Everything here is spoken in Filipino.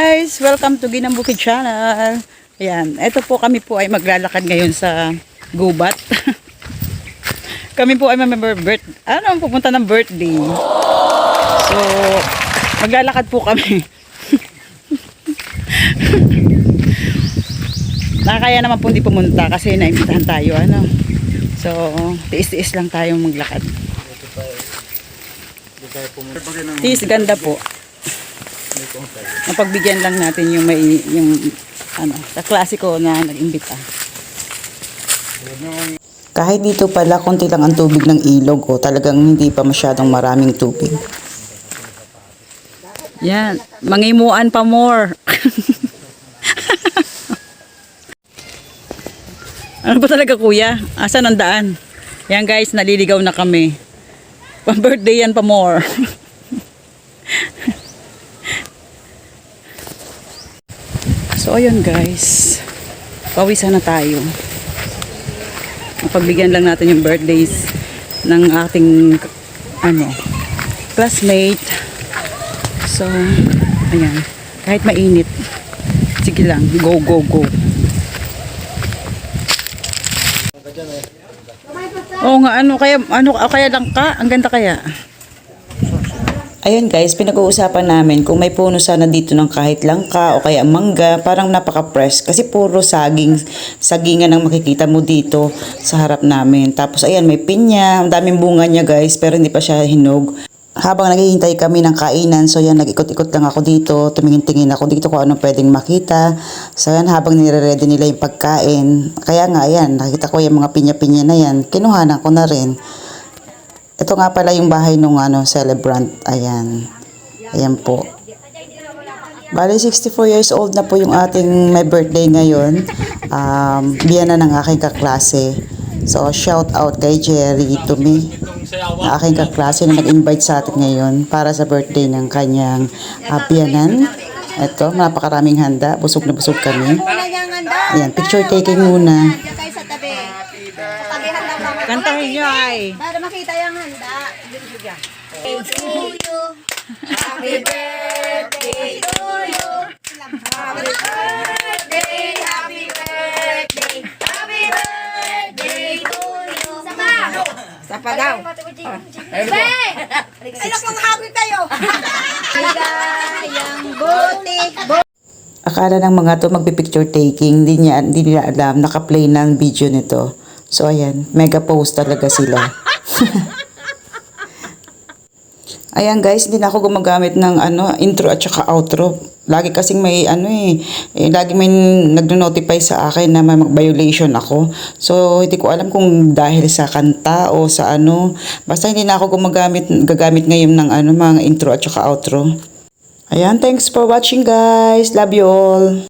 guys! Welcome to Ginang Bukid Channel. Ayan, ito po kami po ay maglalakad ngayon sa gubat. Kami po ay pupunta ng birthday. So, maglalakad po kami. Nakakaya naman po hindi pumunta kasi naimbitahan tayo. So, tiis-tiis lang tayong maglakad. Tiis, ganda po. Mapagbigyan lang natin yung sa klasiko na nag-imbita. Kahit dito pala konti lang ang tubig ng ilog talagang hindi pa masyadong maraming tubig. Yan, mangimuan pa more. Ano ba talaga kuya? Asan ang daan? Yan guys, naliligaw na kami. Pang-birthday yan pa more. So ayun guys, pawisan na tayo. Mapagbigyan lang natin yung birthdays ng ating classmate. So ayan, kahit mainit, sige lang, go go go. Oo nga, kaya lang ka? Ang ganda kaya. Ayun guys, pinag-uusapan namin kung may puno sana dito ng kahit langka o kaya mangga, parang napaka-fresh kasi puro sagingan ang makikita mo dito sa harap namin. Tapos ayan, may pinya, ang daming bunga niya guys, pero hindi pa siya hinog. Habang naghihintay kami ng kainan, so yan, nag-ikot-ikot lang ako dito, tumingin-tingin ako dito kung ano pwedeng makita. So yan, habang nire-ready nila yung pagkain, kaya nga ayan, nakita ko yung mga pinya-pinya na yan, kinuhanan ko na rin. Ito nga pala yung bahay nung celebrant. Ayan. Ayan po. Bali 64 years old na po yung ating may birthday ngayon. Biyana ng aking kaklase. So shout out kay Jerry to me. Na aking kaklase na nag-invite sa atin ngayon para sa birthday ng kanyang biyanan. Ito, napakaraming handa. Busog na busog kami. Ayan, picture taking muna. Kantahin nyo ay. Para makita yung handa. Happy birthday to you. Happy birthday, happy birthday, happy birthday to you. Sapa daw. Ay, nakong happy kayo. Ligayang buti. Akala ng mga to magpipicture taking, hindi nila alam, naka-play na ang video nito. So ayan, mega post talaga sila. Ayan guys, hindi na ako gumagamit ng intro at saka outro. Lagi kasing may lagi may nagno-notify sa akin na may mag-violation ako. So hindi ko alam kung dahil sa kanta o sa basta hindi na ako gagamit ngayon ng mga intro at saka outro. Ayan, thanks for watching guys. Love you all.